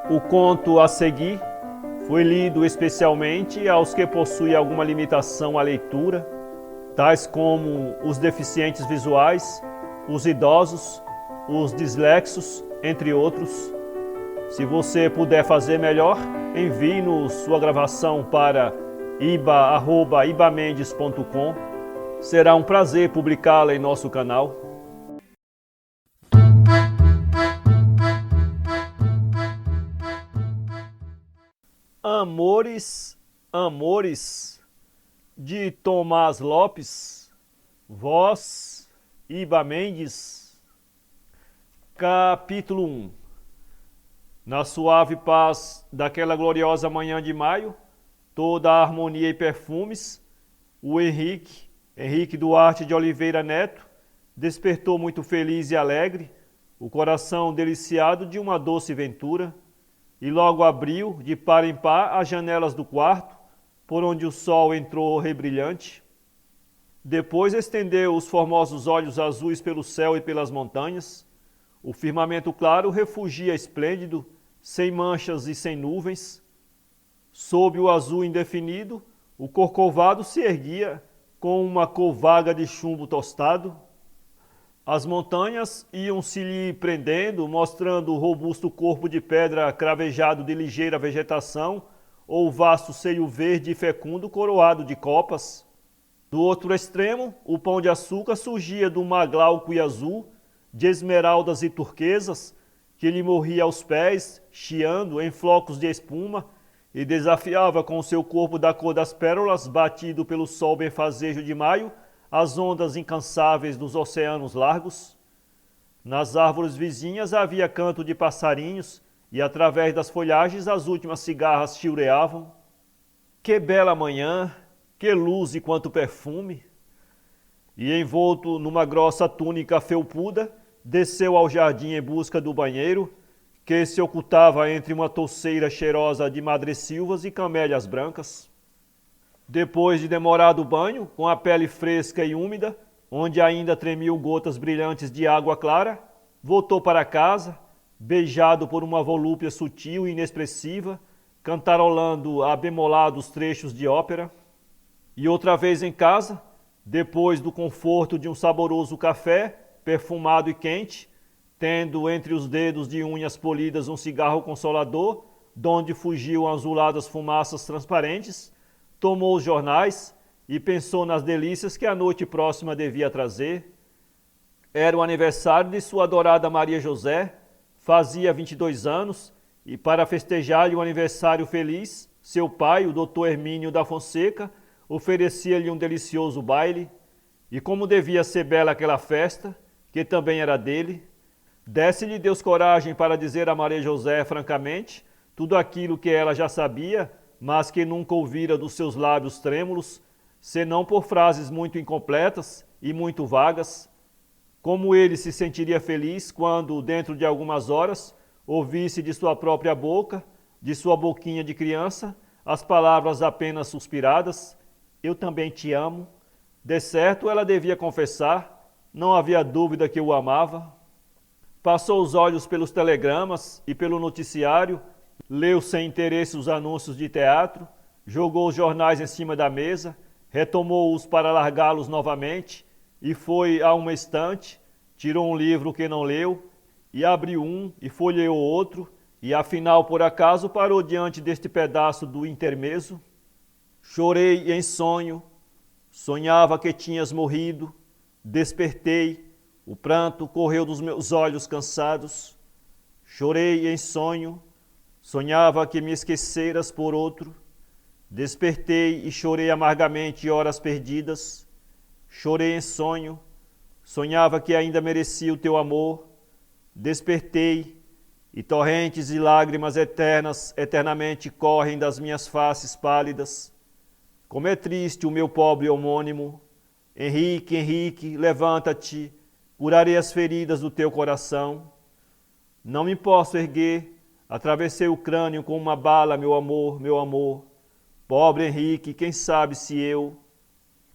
O conto a seguir foi lido especialmente aos que possuem alguma limitação à leitura, tais como os deficientes visuais, os idosos, os dislexos, entre outros. Se você puder fazer melhor, envie-nos sua gravação para iba@ibamendes.com. Será um prazer publicá-la em nosso canal. Amores, Amores, de Tomás Lopes, voz, Iba Mendes. Capítulo 1. Na suave paz daquela gloriosa manhã de maio, toda a harmonia e perfumes, o Henrique Duarte de Oliveira Neto, despertou muito feliz e alegre, o coração deliciado de uma doce ventura, e logo abriu, de par em par, as janelas do quarto, por onde o sol entrou rebrilhante. Depois estendeu os formosos olhos azuis pelo céu e pelas montanhas. O firmamento claro refugia esplêndido, sem manchas e sem nuvens. Sob o azul indefinido, o corcovado se erguia, com uma cor vaga de chumbo tostado. As montanhas iam-se-lhe prendendo, mostrando o robusto corpo de pedra cravejado de ligeira vegetação, ou o vasto seio verde e fecundo coroado de copas. Do outro extremo, o pão de açúcar surgia do mar glauco e azul, de esmeraldas e turquesas, que lhe morria aos pés, chiando em flocos de espuma, e desafiava com o seu corpo da cor das pérolas, batido pelo sol benfazejo de maio, as ondas incansáveis dos oceanos largos. Nas árvores vizinhas havia canto de passarinhos, e através das folhagens as últimas cigarras chilreavam. Que bela manhã, que luz e quanto perfume! E envolto numa grossa túnica felpuda, desceu ao jardim em busca do banheiro, que se ocultava entre uma touceira cheirosa de madressilvas e camélias brancas. Depois de demorado banho, com a pele fresca e úmida, onde ainda tremiam gotas brilhantes de água clara, voltou para casa, beijado por uma volúpia sutil e inexpressiva, cantarolando abemolados trechos de ópera. E outra vez em casa, depois do conforto de um saboroso café, perfumado e quente, tendo entre os dedos de unhas polidas um cigarro consolador, donde fugiam azuladas fumaças transparentes, tomou os jornais e pensou nas delícias que a noite próxima devia trazer. Era o aniversário de sua adorada Maria José, fazia 22 anos, e para festejar-lhe o aniversário feliz, seu pai, o Dr. Hermínio da Fonseca, oferecia-lhe um delicioso baile, e como devia ser bela aquela festa, que também era dele, desse-lhe Deus coragem para dizer a Maria José francamente tudo aquilo que ela já sabia, mas que nunca ouvira dos seus lábios trêmulos, senão por frases muito incompletas e muito vagas. Como ele se sentiria feliz quando, dentro de algumas horas, ouvisse de sua própria boca, de sua boquinha de criança, as palavras apenas suspiradas: "Eu também te amo." De certo, ela devia confessar, não havia dúvida que o amava. Passou os olhos pelos telegramas e pelo noticiário, leu sem interesse os anúncios de teatro, jogou os jornais em cima da mesa, retomou-os para largá-los novamente, e foi a uma estante, tirou um livro que não leu, e abriu um e folheou outro, e afinal, por acaso, parou diante deste pedaço do intermezzo. Chorei em sonho, sonhava que tinhas morrido, despertei, o pranto correu dos meus olhos cansados. Chorei em sonho, sonhava que me esqueceras por outro, despertei e chorei amargamente horas perdidas. Chorei em sonho, sonhava que ainda merecia o teu amor, despertei e torrentes de lágrimas eternas eternamente correm das minhas faces pálidas. Como é triste o meu pobre homônimo. Henrique, Henrique, levanta-te, curarei as feridas do teu coração. Não me posso erguer, atravessei o crânio com uma bala, meu amor, meu amor. Pobre Henrique, quem sabe se eu...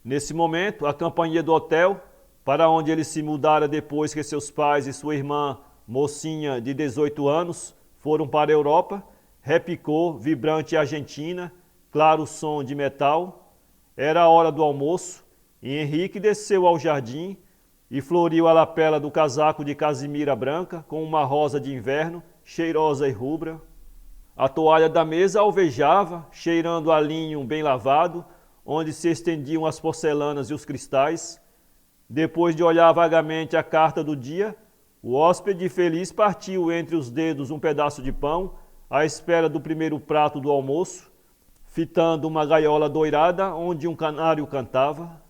Nesse momento, a campainha do hotel, para onde ele se mudara depois que seus pais e sua irmã, mocinha de 18 anos, foram para a Europa, repicou, vibrante Argentina, claro som de metal. Era a hora do almoço e Henrique desceu ao jardim e floriu a lapela do casaco de casimira branca com uma rosa de inverno, cheirosa e rubra. A toalha da mesa alvejava, cheirando a linho bem lavado, onde se estendiam as porcelanas e os cristais. Depois de olhar vagamente a carta do dia, o hóspede feliz partiu entre os dedos um pedaço de pão, à espera do primeiro prato do almoço, fitando uma gaiola doirada onde um canário cantava.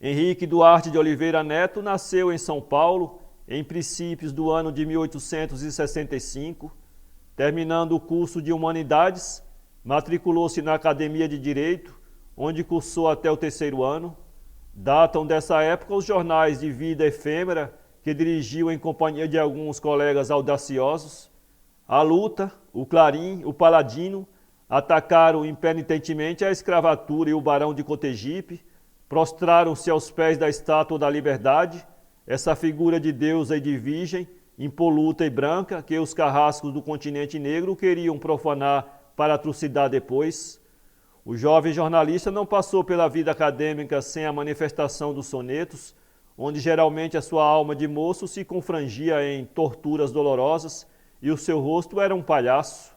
Henrique Duarte de Oliveira Neto nasceu em São Paulo, em princípios do ano de 1865. Terminando o curso de Humanidades, matriculou-se na Academia de Direito, onde cursou até o 3º ano. Datam dessa época os jornais de vida efêmera que dirigiu em companhia de alguns colegas audaciosos. A Luta, o Clarim, o Paladino atacaram impenitentemente a escravatura e o Barão de Cotegipe, prostraram-se aos pés da Estátua da Liberdade, essa figura de deusa e de virgem, impoluta e branca, que os carrascos do continente negro queriam profanar para atrocidar depois. O jovem jornalista não passou pela vida acadêmica sem a manifestação dos sonetos, onde geralmente a sua alma de moço se confrangia em torturas dolorosas e o seu rosto era um palhaço.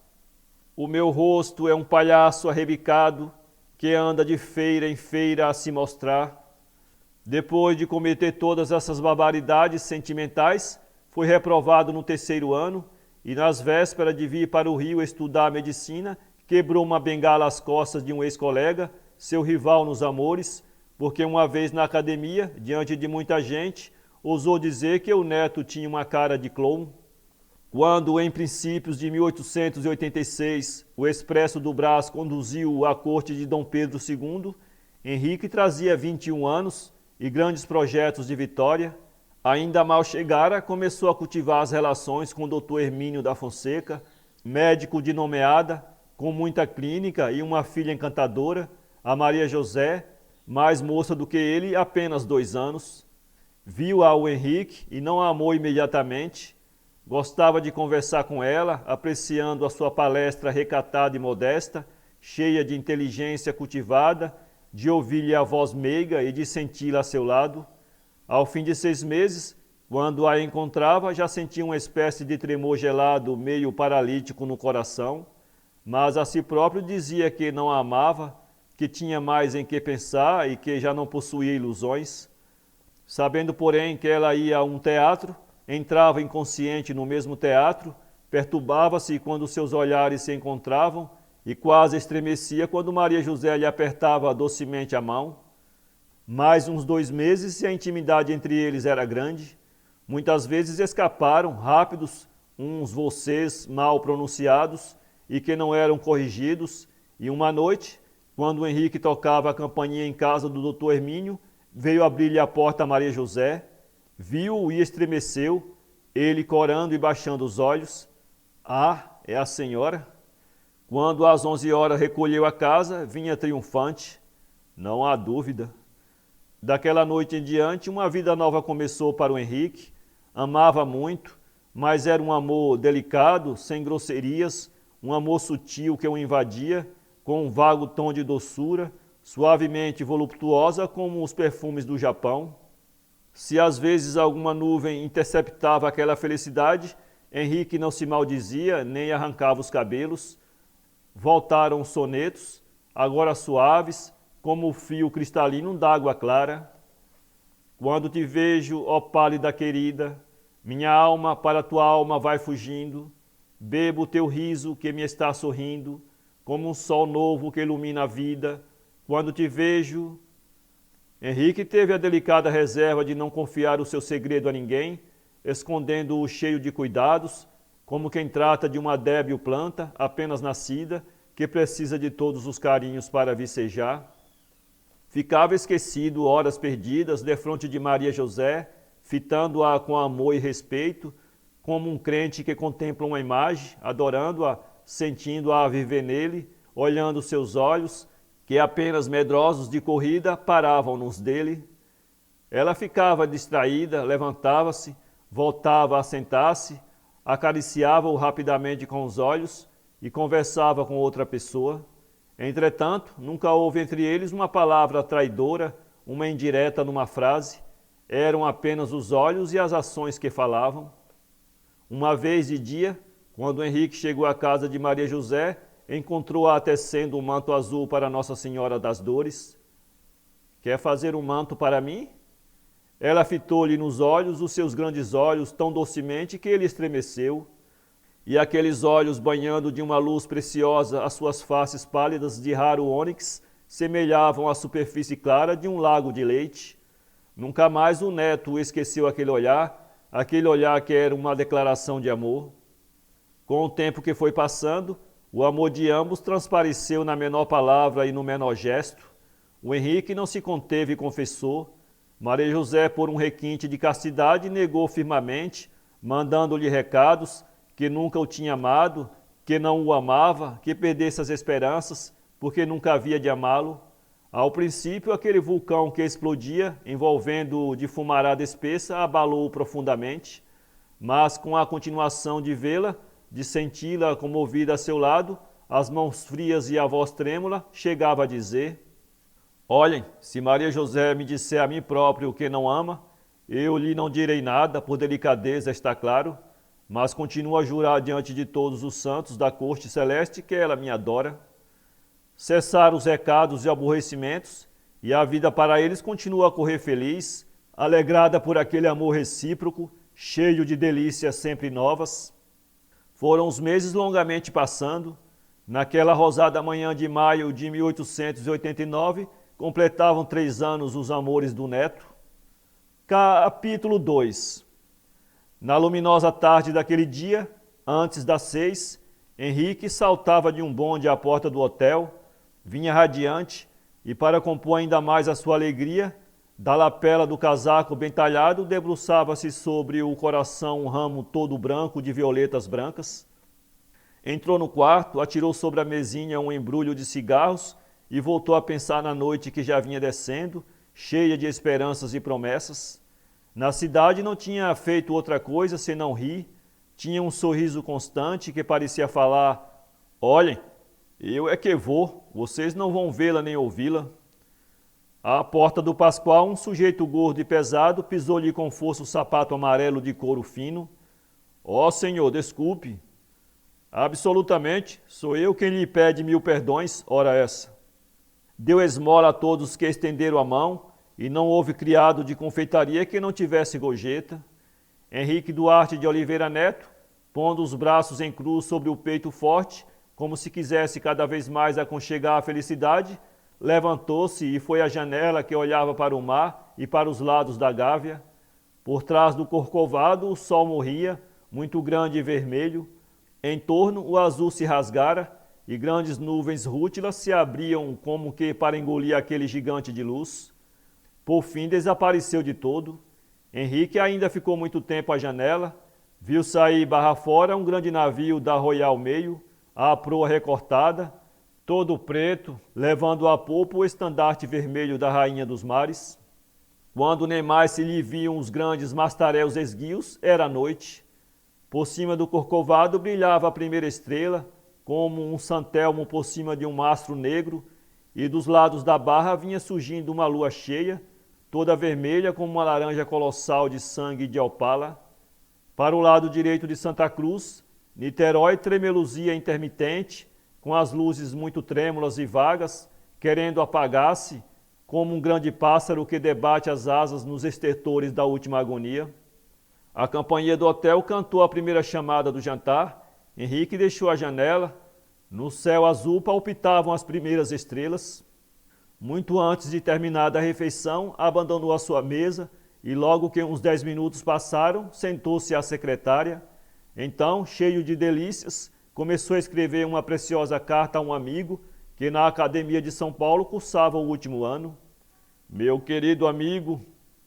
O meu rosto é um palhaço arrebicado que anda de feira em feira a se mostrar. Depois de cometer todas essas barbaridades sentimentais, foi reprovado no 3º ano e, nas vésperas de vir para o Rio estudar medicina, quebrou uma bengala às costas de um ex-colega, seu rival nos amores, porque uma vez na academia, diante de muita gente, ousou dizer que o neto tinha uma cara de clown. Quando, em princípios de 1886, o Expresso do Brás conduziu-o à corte de Dom Pedro II, Henrique trazia 21 anos e grandes projetos de vitória. Ainda mal chegara, começou a cultivar as relações com o Dr. Hermínio da Fonseca, médico de nomeada, com muita clínica e uma filha encantadora, a Maria José, mais moça do que ele, apenas 2 anos. Viu-a o Henrique e não a amou imediatamente. Gostava de conversar com ela, apreciando a sua palestra recatada e modesta, cheia de inteligência cultivada, de ouvir-lhe a voz meiga e de senti-la a seu lado. Ao fim de 6 meses, quando a encontrava, já sentia uma espécie de tremor gelado, meio paralítico no coração, mas a si próprio dizia que não a amava, que tinha mais em que pensar e que já não possuía ilusões. Sabendo, porém, que ela ia a um teatro, entrava inconsciente no mesmo teatro, perturbava-se quando seus olhares se encontravam e quase estremecia quando Maria José lhe apertava docemente a mão. Mais uns 2 meses e a intimidade entre eles era grande. Muitas vezes escaparam, rápidos, uns vocês mal pronunciados e que não eram corrigidos. E uma noite, quando o Henrique tocava a campainha em casa do Dr. Hermínio, veio abrir-lhe a porta a Maria José, viu-o e estremeceu, ele corando e baixando os olhos. Ah, é a senhora? Quando às 11 horas recolheu a casa, vinha triunfante. Não há dúvida. Daquela noite em diante, uma vida nova começou para o Henrique. Amava muito, mas era um amor delicado, sem grosserias, um amor sutil que o invadia, com um vago tom de doçura, suavemente voluptuosa como os perfumes do Japão. Se às vezes alguma nuvem interceptava aquela felicidade, Henrique não se maldizia, nem arrancava os cabelos. Voltaram os sonetos, agora suaves, como o fio cristalino d'água clara. Quando te vejo, ó pálida querida, minha alma para tua alma vai fugindo, bebo o teu riso que me está sorrindo, como um sol novo que ilumina a vida. Quando te vejo... Henrique teve a delicada reserva de não confiar o seu segredo a ninguém, escondendo-o cheio de cuidados, como quem trata de uma débil planta, apenas nascida, que precisa de todos os carinhos para vicejar. Ficava esquecido, horas perdidas, defronte de Maria José, fitando-a com amor e respeito, como um crente que contempla uma imagem, adorando-a, sentindo-a viver nele, olhando seus olhos, que apenas medrosos de corrida paravam nos dele. Ela ficava distraída, levantava-se, voltava a sentar-se, acariciava-o rapidamente com os olhos e conversava com outra pessoa. Entretanto, nunca houve entre eles uma palavra traidora, uma indireta numa frase. Eram apenas os olhos e as ações que falavam. Uma vez de dia, quando Henrique chegou à casa de Maria José, encontrou-a tecendo um manto azul para Nossa Senhora das Dores. Quer fazer um manto para mim? Ela fitou-lhe nos olhos os seus grandes olhos tão docemente que ele estremeceu, e aqueles olhos, banhando de uma luz preciosa as suas faces pálidas de raro ônix, semelhavam à superfície clara de um lago de leite. Nunca mais o neto esqueceu aquele olhar que era uma declaração de amor. Com o tempo que foi passando, o amor de ambos transpareceu na menor palavra e no menor gesto. O Henrique não se conteve e confessou. Maria José, por um requinte de castidade, negou firmemente, mandando-lhe recados, que nunca o tinha amado, que não o amava, que perdesse as esperanças, porque nunca havia de amá-lo. Ao princípio, aquele vulcão que explodia, envolvendo-o de fumarada espessa, abalou-o profundamente, mas com a continuação de vê-la, de senti-la comovida a seu lado, as mãos frias e a voz trêmula, chegava a dizer: olhem, se Maria José me disser a mim próprio que não ama, eu lhe não direi nada, por delicadeza, está claro, mas continuo a jurar diante de todos os santos da corte celeste que ela me adora. Cessaram os recados e aborrecimentos, e a vida para eles continua a correr feliz, alegrada por aquele amor recíproco, cheio de delícias sempre novas. Foram os meses longamente passando. Naquela rosada manhã de maio de 1889, completavam 3 anos os amores do neto. Capítulo 2. Na luminosa tarde daquele dia, antes das 6, Henrique saltava de um bonde à porta do hotel, vinha radiante e, para compor ainda mais a sua alegria, da lapela do casaco bem talhado, debruçava-se sobre o coração um ramo todo branco de violetas brancas. Entrou no quarto, atirou sobre a mesinha um embrulho de cigarros e voltou a pensar na noite que já vinha descendo, cheia de esperanças e promessas. Na cidade não tinha feito outra coisa senão rir, tinha um sorriso constante que parecia falar: olhem, eu é que vou, vocês não vão vê-la nem ouvi-la. À porta do Pascoal, um sujeito gordo e pesado pisou-lhe com força o sapato amarelo de couro fino. Ó, senhor, desculpe. Absolutamente, sou eu quem lhe pede 1000 perdões, ora essa. Deu esmola a todos que estenderam a mão, e não houve criado de confeitaria que não tivesse gorjeta. Henrique Duarte de Oliveira Neto, pondo os braços em cruz sobre o peito forte, como se quisesse cada vez mais aconchegar a felicidade, levantou-se e foi à janela que olhava para o mar e para os lados da Gávea. Por trás do corcovado o sol morria, muito grande e vermelho. Em torno o azul se rasgara e grandes nuvens rútilas se abriam como que para engolir aquele gigante de luz. Por fim desapareceu de todo. Henrique ainda ficou muito tempo à janela, viu sair barra fora um grande navio da Royal Mail, à proa recortada, todo preto, levando a popa o estandarte vermelho da Rainha dos Mares. Quando nem mais se lhe viam os grandes mastaréus esguios, era noite. Por cima do corcovado brilhava a primeira estrela, como um santelmo por cima de um mastro negro, e dos lados da barra vinha surgindo uma lua cheia, toda vermelha como uma laranja colossal de sangue de Opala. Para o lado direito de Santa Cruz, Niterói tremeluzia intermitente, com as luzes muito trêmulas e vagas, querendo apagar-se, como um grande pássaro que debate as asas nos estertores da última agonia. A campainha do hotel cantou a primeira chamada do jantar. Henrique deixou a janela. No céu azul palpitavam as primeiras estrelas. Muito antes de terminada a refeição, abandonou a sua mesa e logo que uns 10 minutos passaram, sentou-se à secretária. Então, cheio de delícias, começou a escrever uma preciosa carta a um amigo que na Academia de São Paulo cursava o último ano. Meu querido amigo,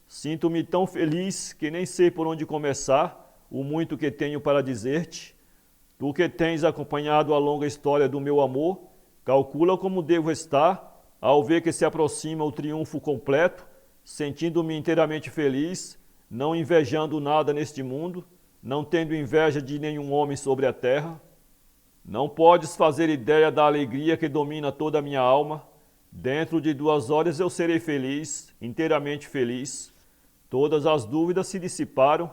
sinto-me tão feliz que nem sei por onde começar o muito que tenho para dizer-te. Tu que tens acompanhado a longa história do meu amor, calcula como devo estar ao ver que se aproxima o triunfo completo, sentindo-me inteiramente feliz, não invejando nada neste mundo, não tendo inveja de nenhum homem sobre a terra. Não podes fazer ideia da alegria que domina toda a minha alma. Dentro de 2 horas eu serei feliz, inteiramente feliz. Todas as dúvidas se dissiparam.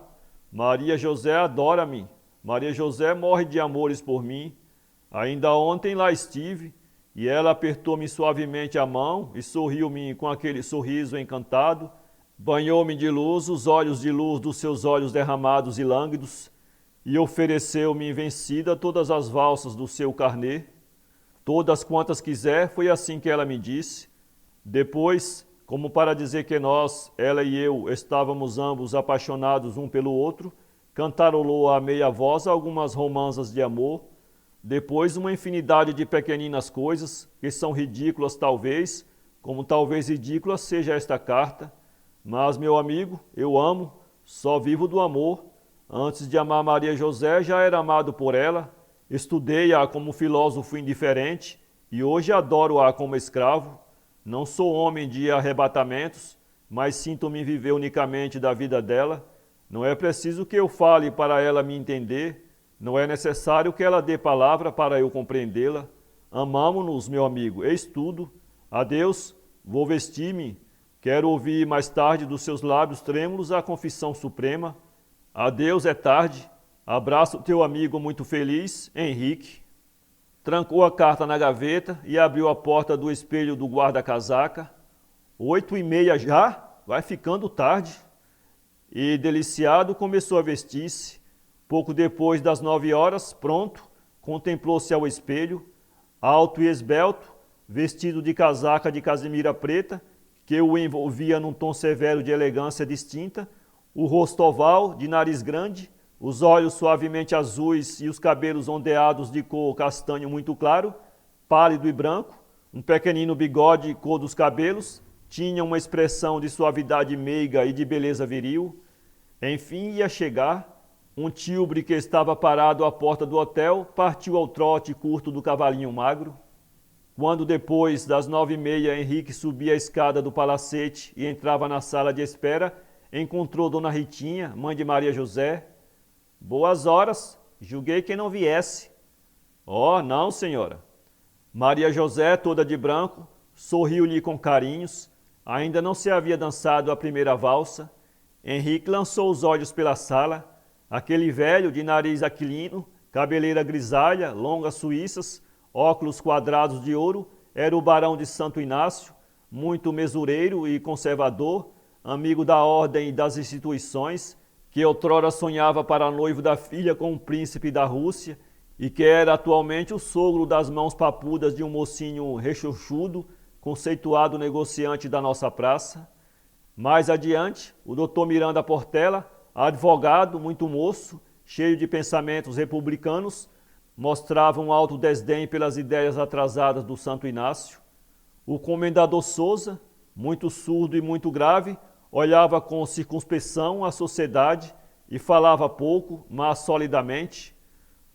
Maria José adora-me. Maria José morre de amores por mim. Ainda ontem lá estive, e ela apertou-me suavemente a mão e sorriu-me com aquele sorriso encantado. Banhou-me de luz os olhos de luz dos seus olhos derramados e lânguidos, e ofereceu-me vencida todas as valsas do seu carnê. Todas quantas quiser, foi assim que ela me disse. Depois, como para dizer que nós, ela e eu, estávamos ambos apaixonados um pelo outro, cantarolou a meia voz algumas romanzas de amor. Depois, uma infinidade de pequeninas coisas, que são ridículas talvez, como talvez ridícula seja esta carta. Mas, meu amigo, eu amo, só vivo do amor. Antes de amar Maria José, já era amado por ela. Estudei-a como filósofo indiferente e hoje adoro-a como escravo. Não sou homem de arrebatamentos, mas sinto-me viver unicamente da vida dela. Não é preciso que eu fale para ela me entender. Não é necessário que ela dê palavra para eu compreendê-la. Amamo-nos, meu amigo, eis tudo. Adeus, vou vestir-me. Quero ouvir mais tarde dos seus lábios trêmulos a confissão suprema. Adeus, é tarde. Abraço teu amigo muito feliz, Henrique. Trancou a carta na gaveta e abriu a porta do espelho do guarda-casaca. 8h30 já? Vai ficando tarde. E, deliciado, começou a vestir-se. Pouco depois das 9 horas, pronto, contemplou-se ao espelho, alto e esbelto, vestido de casaca de casimira preta, que o envolvia num tom severo de elegância distinta, o rosto oval, de nariz grande, os olhos suavemente azuis e os cabelos ondeados de cor castanho muito claro, pálido e branco, um pequenino bigode cor dos cabelos, tinha uma expressão de suavidade meiga e de beleza viril. Enfim, ia chegar. Um tílbre que estava parado à porta do hotel partiu ao trote curto do cavalinho magro. Quando depois das 9h30 Henrique subia a escada do palacete e entrava na sala de espera, encontrou Dona Ritinha, mãe de Maria José. Boas horas, julguei que não viesse. Oh, não, senhora. Maria José, toda de branco, sorriu-lhe com carinhos. Ainda não se havia dançado a primeira valsa. Henrique lançou os olhos pela sala. Aquele velho de nariz aquilino, cabeleira grisalha, longas suíças, óculos quadrados de ouro, era o barão de Santo Inácio, muito mesureiro e conservador, amigo da ordem e das instituições, que outrora sonhava para noivo da filha com um príncipe da Rússia e que era atualmente o sogro das mãos papudas de um mocinho rechonchudo, conceituado negociante da nossa praça. Mais adiante, o doutor Miranda Portela, advogado, muito moço, cheio de pensamentos republicanos, mostrava um alto desdém pelas ideias atrasadas do Santo Inácio. O comendador Souza, muito surdo e muito grave, olhava com circunspecção a sociedade e falava pouco, mas solidamente.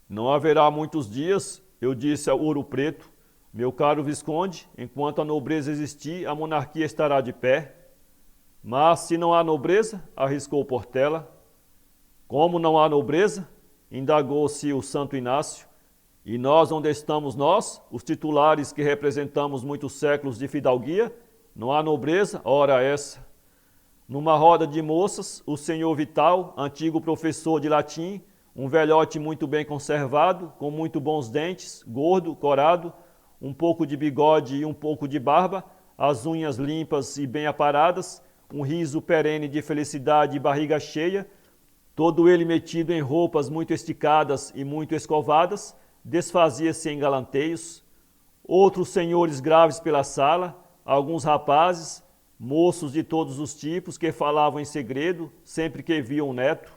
Não haverá muitos dias, eu disse ao Ouro Preto, meu caro Visconde, enquanto a nobreza existir, a monarquia estará de pé. Mas se não há nobreza, arriscou Portela. Como não há nobreza? Indagou-se o Santo Inácio. E nós, onde estamos nós, os titulares que representamos muitos séculos de fidalguia, não há nobreza? Ora essa. Numa roda de moças, o senhor Vital, antigo professor de latim, um velhote muito bem conservado, com muito bons dentes, gordo, corado, um pouco de bigode e um pouco de barba, as unhas limpas e bem aparadas, um riso perene de felicidade e barriga cheia, todo ele metido em roupas muito esticadas e muito escovadas, desfazia-se em galanteios. Outros senhores graves pela sala, alguns rapazes, moços de todos os tipos que falavam em segredo sempre que viam o neto.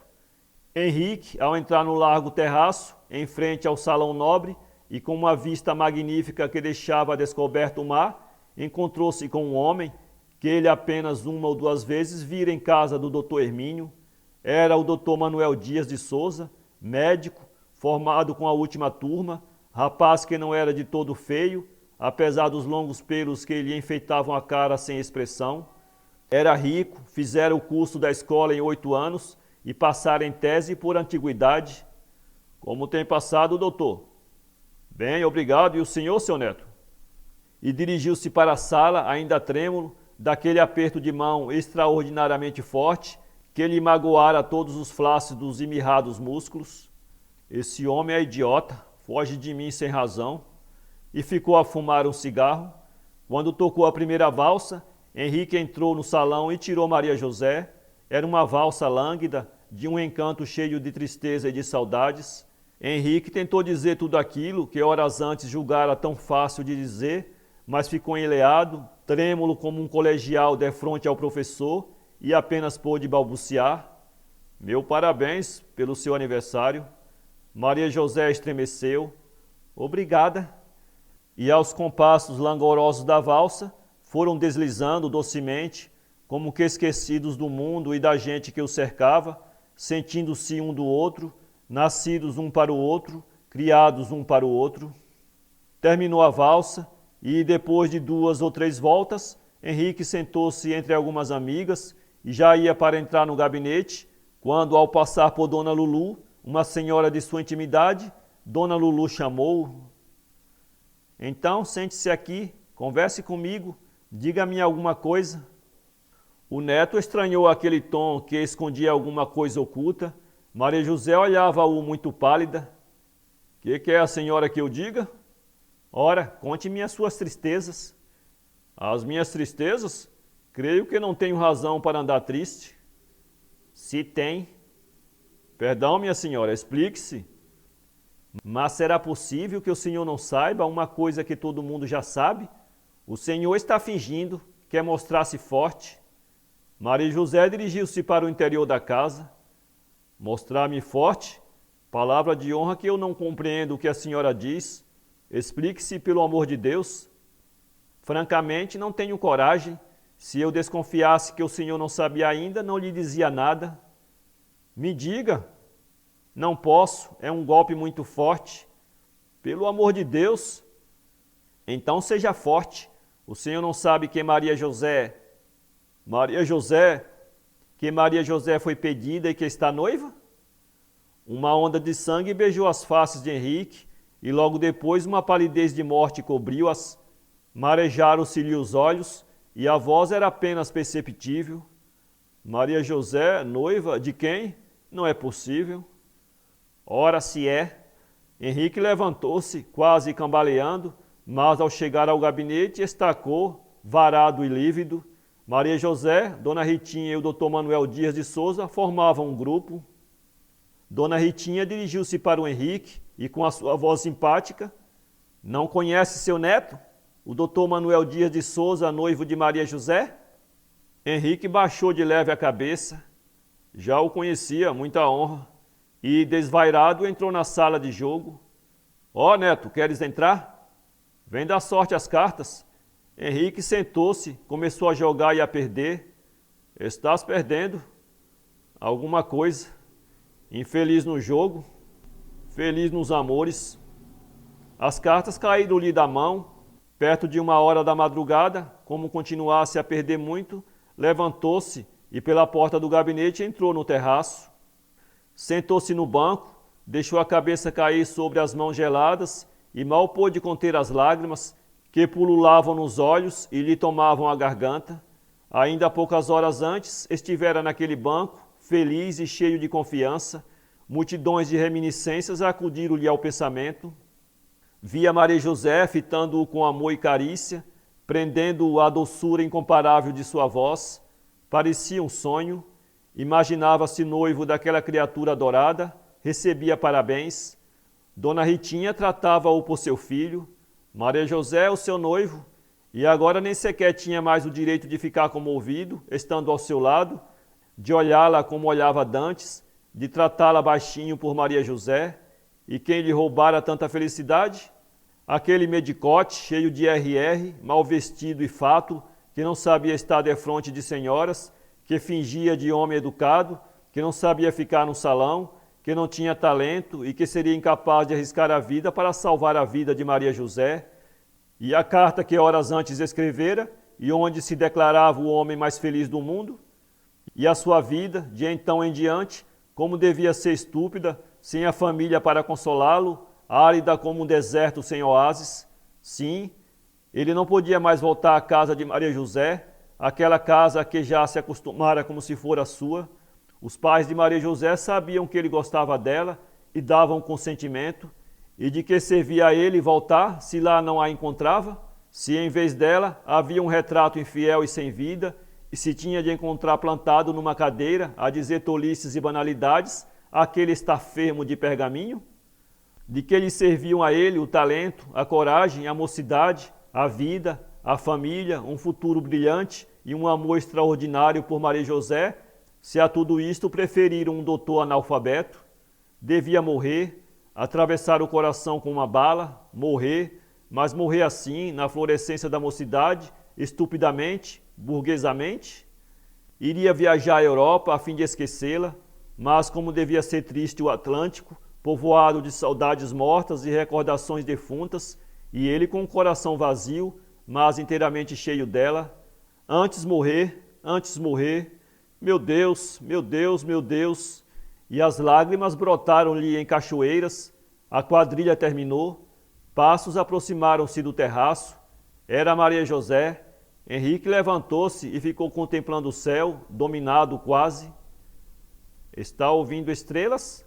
Henrique, ao entrar no largo terraço, em frente ao salão nobre e com uma vista magnífica que deixava a descoberto o mar, encontrou-se com um homem que ele apenas 1 ou 2 vezes vira em casa do doutor Hermínio. Era o doutor Manuel Dias de Souza, médico, formado com a última turma, rapaz que não era de todo feio, apesar dos longos pelos que lhe enfeitavam a cara sem expressão. Era rico, fizera o curso da escola em 8 anos e passar em tese por antiguidade. Como tem passado, doutor? Bem, obrigado. E o senhor, seu neto? E dirigiu-se para a sala, ainda trêmulo, daquele aperto de mão extraordinariamente forte que lhe magoara todos os flácidos e mirrados músculos. Esse homem é idiota, foge de mim sem razão. E ficou a fumar um cigarro. Quando tocou a primeira valsa, Henrique entrou no salão e tirou Maria José. Era uma valsa lânguida, de um encanto cheio de tristeza e de saudades. Henrique tentou dizer tudo aquilo que horas antes julgara tão fácil de dizer, mas ficou enleado, trêmulo como um colegial defronte ao professor, e apenas pôde balbuciar: meu parabéns pelo seu aniversário. Maria José estremeceu. Obrigada. E aos compassos langorosos da valsa, foram deslizando docemente, como que esquecidos do mundo e da gente que os cercava, sentindo-se um do outro, nascidos um para o outro, criados um para o outro. Terminou a valsa e, depois de 2 ou 3 voltas, Henrique sentou-se entre algumas amigas e já ia para entrar no gabinete, quando, ao passar por Dona Lulu, uma senhora de sua intimidade, Dona Lulu chamou-o. Então, sente-se aqui, converse comigo, diga-me alguma coisa. O neto estranhou aquele tom que escondia alguma coisa oculta. Maria José olhava-o muito pálida. Que é a senhora que eu diga? Ora, conte-me as suas tristezas. As minhas tristezas? Creio que não tenho razão para andar triste. Se tem. Perdão, minha senhora, explique-se. Mas será possível que o senhor não saiba uma coisa que todo mundo já sabe? O senhor está fingindo, quer mostrar-se forte. Maria José dirigiu-se para o interior da casa. Mostrar-me forte? Palavra de honra que eu não compreendo o que a senhora diz. Explique-se, pelo amor de Deus. Francamente, não tenho coragem. Se eu desconfiasse que o senhor não sabia ainda, não lhe dizia nada. Me diga. Não posso, é um golpe muito forte. Pelo amor de Deus. Então seja forte. O senhor não sabe que Maria José foi pedida e que está noiva? Uma onda de sangue beijou as faces de Henrique e logo depois uma palidez de morte cobriu-as. Marejaram-se-lhe os olhos e a voz era apenas perceptível. Maria José, noiva de quem? Não é possível. Ora, se é. Henrique levantou-se, quase cambaleando, mas ao chegar ao gabinete estacou, varado e lívido. Maria José, Dona Ritinha e o Dr. Manuel Dias de Souza formavam um grupo. Dona Ritinha dirigiu-se para o Henrique e, com a sua voz simpática: não conhece seu neto, o Dr. Manuel Dias de Souza, noivo de Maria José? Henrique baixou de leve a cabeça. Já o conhecia, muita honra. E, desvairado, entrou na sala de jogo. Ó, neto, queres entrar? Vem dar sorte às cartas. Henrique sentou-se, começou a jogar e a perder. Estás perdendo alguma coisa. Infeliz no jogo, feliz nos amores. As cartas caíram-lhe da mão. Perto de 1h da madrugada, como continuasse a perder muito, levantou-se e pela porta do gabinete entrou no terraço. Sentou-se no banco, deixou a cabeça cair sobre as mãos geladas e mal pôde conter as lágrimas que pululavam nos olhos e lhe tomavam a garganta. Ainda poucas horas antes, estivera naquele banco, feliz e cheio de confiança. Multidões de reminiscências acudiram-lhe ao pensamento. Via Maria José fitando-o com amor e carícia, prendendo-o à doçura incomparável de sua voz. Parecia um sonho. Imaginava-se noivo daquela criatura adorada, recebia parabéns. Dona Ritinha tratava-o por seu filho, Maria José o seu noivo, e agora nem sequer tinha mais o direito de ficar comovido, estando ao seu lado, de olhá-la como olhava dantes, de tratá-la baixinho por Maria José. E quem lhe roubara tanta felicidade? Aquele medicote cheio de RR, mal vestido e fato, que não sabia estar defronte de senhoras, que fingia de homem educado, que não sabia ficar no salão, que não tinha talento e que seria incapaz de arriscar a vida para salvar a vida de Maria José. E a carta que horas antes escrevera e onde se declarava o homem mais feliz do mundo. E a sua vida, de então em diante, como devia ser estúpida, sem a família para consolá-lo, árida como um deserto sem oásis. Sim, ele não podia mais voltar à casa de Maria José, aquela casa a que já se acostumara como se fora sua. Os pais de Maria José sabiam que ele gostava dela e davam consentimento. E de que servia a ele voltar se lá não a encontrava? Se em vez dela havia um retrato infiel e sem vida, e se tinha de encontrar plantado numa cadeira a dizer tolices e banalidades aquele estafermo de pergaminho? De que lhe serviam a ele o talento, a coragem, a mocidade, a vida, a família, um futuro brilhante e um amor extraordinário por Maria José, se a tudo isto preferiram um doutor analfabeto? Devia morrer, atravessar o coração com uma bala, morrer, mas morrer assim, na florescência da mocidade, estupidamente, burguesamente? Iria viajar à Europa a fim de esquecê-la, mas como devia ser triste o Atlântico, povoado de saudades mortas e recordações defuntas, e ele com o coração vazio, mas inteiramente cheio dela. Antes morrer, meu Deus, meu Deus, meu Deus. E as lágrimas brotaram-lhe em cachoeiras, a quadrilha terminou, passos aproximaram-se do terraço, era Maria José. Henrique levantou-se e ficou contemplando o céu, dominado quase. Está ouvindo estrelas?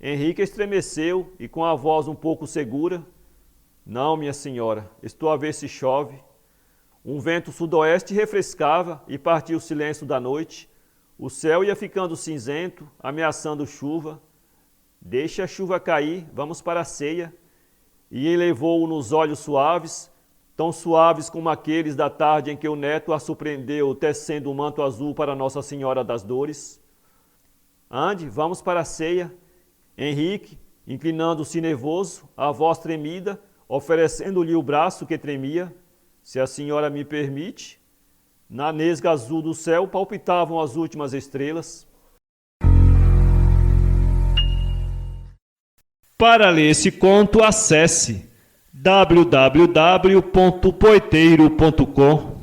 Henrique estremeceu e com a voz um pouco segura: não, minha senhora, estou a ver se chove. Um vento sudoeste refrescava e partia o silêncio da noite. O céu ia ficando cinzento, ameaçando chuva. Deixe a chuva cair, vamos para a ceia. E elevou-o nos olhos suaves, tão suaves como aqueles da tarde em que o neto a surpreendeu tecendo um manto azul para Nossa Senhora das Dores. Ande, vamos para a ceia. Henrique, inclinando-se nervoso, a voz tremida, oferecendo-lhe o braço que tremia. Se a senhora me permite. Na nesga azul do céu palpitavam as últimas estrelas. Para ler esse conto, acesse www.poeteiro.com.